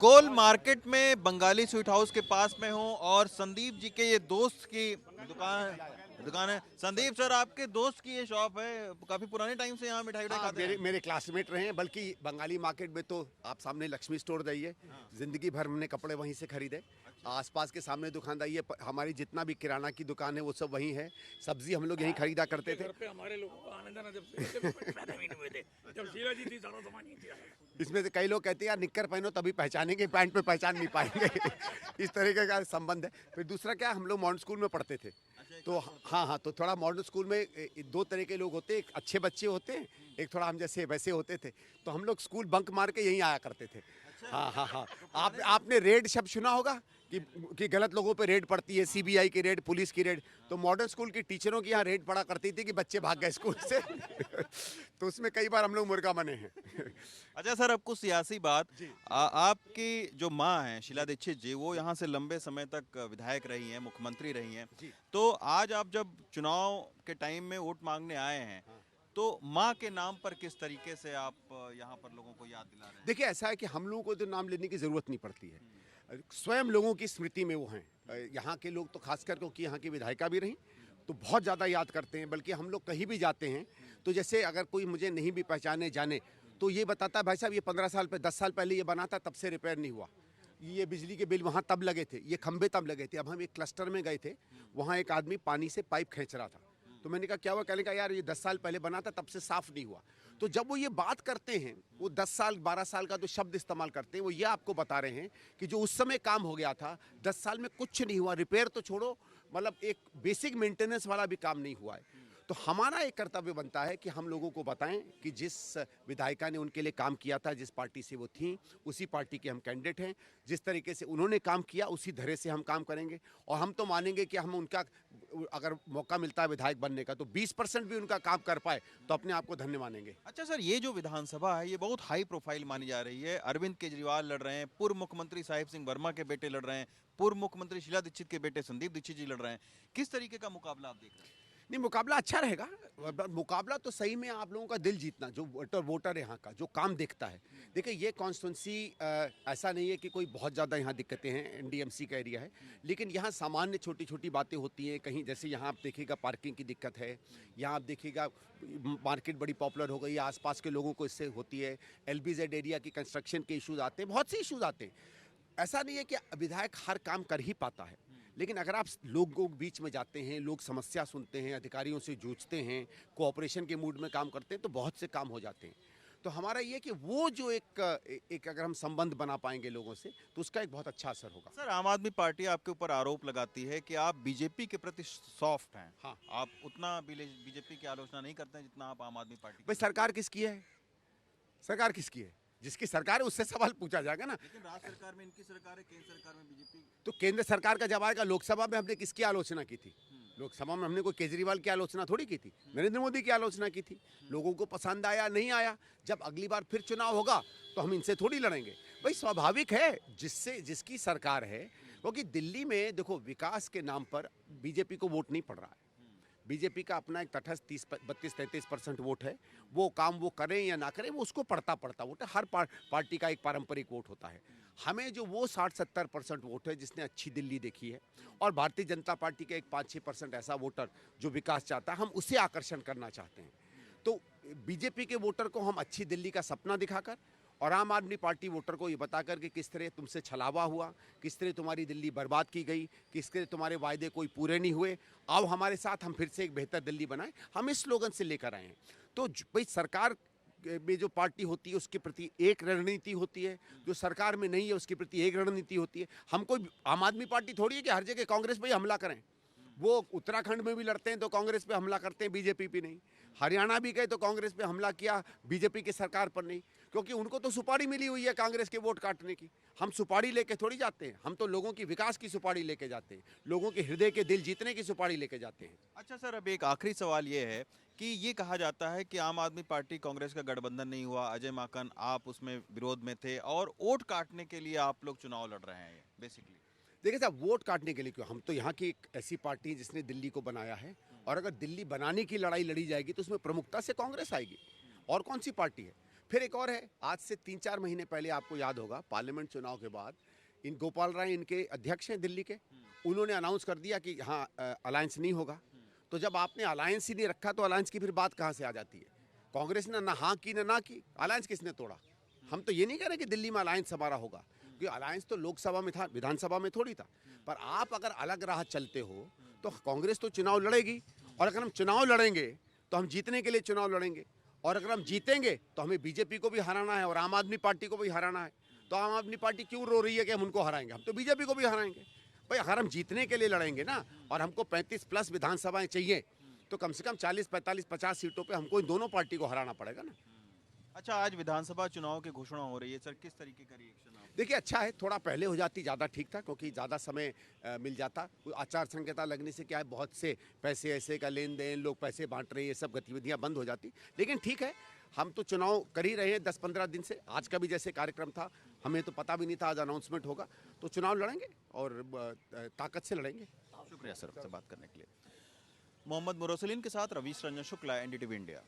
कोल market में Bengali sweet house के पास में हूँ और संदीप जी के ये दोस्त की दुकान है। संदीप सर, आपके दोस्त की ये शॉप है, काफी पुराने टाइम से यहाँ मिठाई उठाई हाँ, खाते मेरे हैं। मेरे क्लासमेट रहे हैं। बल्कि बंगाली मार्केट में तो आप सामने लक्ष्मी स्टोर जाइए, जिंदगी भर हमने कपड़े वहीं से खरीदे। आसपास के सामने दुकान जाइए, हमारी जितना भी किराना की दुकान है वो सब वहीं है। सब्जी हम लोग यहीं खरीदा करते थे। घर पे हमारे लोगों का आना जाना जब से जब पैदा भी नहीं हुए थे, जब शीला जी थी सारा सामान ही थी। इसमें से कई लोग कहते हैं यार निक्कर पहनो तभी पहचानेंगे, पैंट पे पहचान नहीं पाएंगे। इस तरीके का संबंध है। फिर दूसरा क्या, हम लोग मॉडर्न स्कूल में पढ़ते थे। तो हाँ हाँ, तो थोड़ा मॉडर्न स्कूल में दो तरह के लोग होते हैं। एक अच्छे बच्चे होते हैं, एक थोड़ा हम जैसे वैसे होते थे। तो हम लोग स्कूल बंक मार के यहीं आया करते थे। हाँ हाँ हाँ। आपने रेड शब्द सुना होगा कि गलत लोगों पे रेड पड़ती है, सीबीआई की रेड, पुलिस की रेड। तो मॉडर्न स्कूल की टीचरों की यहाँ रेड पड़ा करती थी कि बच्चे भाग गए स्कूल से। तो उसमें कई बार हम लोग मुर्गा बने हैं। अच्छा सर, अब कुछ सियासी बात। आपकी जो माँ है शीला दीक्षित जी, वो यहाँ से लंबे समय तक विधायक रही हैं, मुख्यमंत्री रही हैं। तो आज आप जब चुनाव के टाइम में वोट मांगने आए हैं, तो माँ के नाम पर किस तरीके से आप यहाँ पर लोगों को याद दिला रहे हैं? देखिए, ऐसा है कि हम लोगों को तो नाम लेने की ज़रूरत नहीं पड़ती है। स्वयं लोगों की स्मृति में वो हैं। यहाँ के लोग तो खासकर क्योंकि यहाँ की विधायिका भी रहीं, तो बहुत ज़्यादा याद करते हैं। बल्कि हम लोग कहीं भी जाते हैं तो जैसे अगर कोई मुझे नहीं भी पहचाने जाने, तो ये बताता है भाई साहब ये 15 साल पे 10 साल पहले ये बना था, तब से रिपेयर नहीं हुआ। ये बिजली के बिल वहाँ तब लगे थे, ये खंभे तब लगे थे। अब हम एक क्लस्टर में गए थे, वहाँ एक आदमी पानी से पाइप खींच रहा था। तो मैंने कहा क्या हुआ? कहने का यार ये 10 साल पहले बना था, तब से साफ नहीं हुआ। तो जब वो ये बात करते हैं, वो 10 साल 12 साल का जो शब्द इस्तेमाल करते हैं, वो ये आपको बता रहे हैं कि जो उस समय काम हो गया था 10 साल में कुछ नहीं हुआ। रिपेयर तो छोड़ो, मतलब एक बेसिक मेंटेनेंस वाला भी काम नहीं हुआ है। तो हमारा एक कर्तव्य बनता है कि हम लोगों को बताएं कि जिस विधायिका ने उनके लिए काम किया था, जिस पार्टी से वो थी, उसी पार्टी के हम कैंडिडेट हैं। जिस तरीके से उन्होंने काम किया उसी धैर्य से हम काम करेंगे। और हम तो मानेंगे कि हम उनका अगर मौका मिलता है विधायक बनने का, तो 20% भी उनका काम कर पाए तो अपने आप को धन्य मानेंगे। अच्छा सर, ये जो विधानसभा है ये बहुत हाई प्रोफाइल मानी जा रही है। अरविंद केजरीवाल लड़ रहे हैं, पूर्व मुख्यमंत्री साहिब सिंह वर्मा के बेटे लड़ रहे हैं, पूर्व मुख्यमंत्री शीला दीक्षित के बेटे संदीप दीक्षित जी लड़ रहे हैं। किस तरीके का मुकाबला आप देख रहे हैं? नहीं, मुकाबला अच्छा रहेगा। मुकाबला तो सही में आप लोगों का दिल जीतना, जो वोटर है यहाँ का, जो काम देखता है। देखिए, ये कॉन्स्टिट्यूंसी ऐसा नहीं है कि कोई बहुत ज़्यादा यहाँ दिक्कतें हैं, एनडीएमसी का एरिया है। लेकिन यहाँ सामान्य छोटी छोटी बातें होती हैं। कहीं जैसे यहाँ आप देखिएगा पार्किंग की दिक्कत है, यहाँ आप देखिएगा मार्केट बड़ी पॉपुलर हो गई है, आसपास के लोगों को इससे होती है। LBZ एरिया की कंस्ट्रक्शन के इशूज़ आते हैं, बहुत से इशूज़ आते हैं। ऐसा नहीं है कि विधायक हर काम कर ही पाता है, लेकिन अगर आप लोगों के बीच में जाते हैं, लोग समस्या सुनते हैं, अधिकारियों से जूझते हैं, कोऑपरेशन के मूड में काम करते हैं, तो बहुत से काम हो जाते हैं। तो हमारा ये कि वो जो एक अगर हम संबंध बना पाएंगे लोगों से, तो उसका एक बहुत अच्छा असर होगा। सर, आम आदमी पार्टी आपके ऊपर आरोप लगाती है कि आप बीजेपी के प्रति सॉफ्ट हैं। हाँ, आप उतना बीजेपी की आलोचना नहीं करते हैं जितना आप आम आदमी पार्टी भाई की। सरकार किसकी है? सरकार किसकी है? जिसकी सरकार है उससे सवाल पूछा जाएगा ना। लेकिन राज्य सरकार में इनकी सरकार है, केंद्र सरकार में बीजेपी। तो केंद्र सरकार का जब आएगा, लोकसभा में हमने किसकी आलोचना की थी? लोकसभा में हमने कोई केजरीवाल की आलोचना थोड़ी की थी, नरेंद्र मोदी की आलोचना की थी। लोगों को पसंद आया नहीं आया, जब अगली बार फिर चुनाव होगा तो हम इनसे थोड़ी लड़ेंगे। भाई स्वाभाविक है, जिसकी सरकार है। क्योंकि दिल्ली में देखो, विकास के नाम पर बीजेपी को वोट नहीं पड़ रहा है। बीजेपी का अपना एक तटस्थ 32-33% वोट है। वो काम वो करें या ना करें, वो उसको पड़ता वोट है। हर पार्टी का एक पारंपरिक वोट होता है। हमें जो वो 60-70% वोट है जिसने अच्छी दिल्ली देखी है, और भारतीय जनता पार्टी का एक 5-6% ऐसा वोटर जो विकास चाहता है, हम उसे आकर्षण करना चाहते हैं। तो बीजेपी के वोटर को हम अच्छी दिल्ली का सपना दिखाकर, और आम आदमी पार्टी वोटर को ये बताकर कि किस तरह तुमसे छलावा हुआ, किस तरह तुम्हारी दिल्ली बर्बाद की गई, किस तरह तुम्हारे वायदे कोई पूरे नहीं हुए, आओ हमारे साथ, हम फिर से एक बेहतर दिल्ली बनाएं, हम इस स्लोगन से लेकर आए हैं। तो भाई सरकार में जो पार्टी होती है उसके प्रति एक रणनीति होती है, जो सरकार में नहीं है उसके प्रति एक रणनीति होती है। हम कोई आम आदमी पार्टी थोड़ी है कि हर जगह कांग्रेस पे ही हमला करें। वो उत्तराखंड में भी लड़ते हैं तो कांग्रेस पे हमला करते हैं, बीजेपी पे नहीं। हरियाणा भी गए तो कांग्रेस पे हमला किया, बीजेपी की सरकार पर नहीं। क्योंकि उनको तो सुपारी मिली हुई है कांग्रेस के वोट काटने की। हम सुपारी लेके थोड़ी जाते हैं, हम तो लोगों की विकास की सुपारी लेके जाते हैं, लोगों के हृदय के दिल जीतने की सुपारी लेके जाते हैं। अच्छा सर, अब एक आखिरी सवाल ये है कि ये कहा जाता है कि आम आदमी पार्टी कांग्रेस का गठबंधन नहीं हुआ, अजय माकन आप उसमें विरोध में थे और वोट काटने के लिए आप लोग चुनाव लड़ रहे हैं बेसिकली। देखिए साहब, वोट काटने के लिए क्यों? हम तो यहाँ की एक ऐसी पार्टी है जिसने दिल्ली को बनाया है, और अगर दिल्ली बनाने की लड़ाई लड़ी जाएगी तो उसमें प्रमुखता से कांग्रेस आएगी। और कौन सी पार्टी है? फिर एक और है, आज से 3-4 महीने पहले आपको याद होगा पार्लियामेंट चुनाव के बाद इन गोपाल राय इनके अध्यक्ष हैं दिल्ली के, उन्होंने अनाउंस कर दिया कि हाँ अलायंस नहीं होगा। तो जब आपने अलायंस ही नहीं रखा तो अलायंस की फिर बात कहाँ से आ जाती है? कांग्रेस ने ना हाँ की ना की, अलायंस किसने तोड़ा? हम तो ये नहीं कह रहे कि दिल्ली में अलायंस हमारा होगा, क्योंकि अलायंस तो लोकसभा में था, विधानसभा में थोड़ी था। पर आप अगर अलग राह चलते हो तो कांग्रेस तो चुनाव लड़ेगी, और अगर हम चुनाव लड़ेंगे तो हम जीतने के लिए चुनाव लड़ेंगे, और अगर हम जीतेंगे तो हमें बीजेपी को भी हराना है और आम आदमी पार्टी को भी हराना है। तो आम आदमी पार्टी क्यों रो रही है कि हम उनको हराएंगे? हम तो बीजेपी को भी हराएंगे। भाई अगर हम जीतने के लिए लड़ेंगे ना, और हमको 35+ विधानसभाएं चाहिए, तो कम से कम 40, 45, 50 सीटों पे हमको इन दोनों पार्टी को हराना पड़ेगा ना। अच्छा, आज विधानसभा चुनाव की घोषणा हो रही है सर, किस तरीके का रिएक्शन आप? देखिए अच्छा है, थोड़ा पहले हो जाती ज़्यादा ठीक था, क्योंकि ज़्यादा समय मिल जाता। कोई आचार संहिता लगने से क्या है, बहुत से पैसे ऐसे का लेन देन, लोग पैसे बांट रहे हैं, ये सब गतिविधियां बंद हो जाती। लेकिन ठीक है, हम तो चुनाव कर ही रहे हैं 10-15 दिन से। आज का भी जैसे कार्यक्रम था, हमें तो पता भी नहीं था आज अनाउंसमेंट होगा। तो चुनाव लड़ेंगे और ताकत से लड़ेंगे। शुक्रिया सर, आपसे बात करने के लिए। मोहम्मद मुरसलीन के साथ रवीश रंजन शुक्ला, एनडीटीवी इंडिया।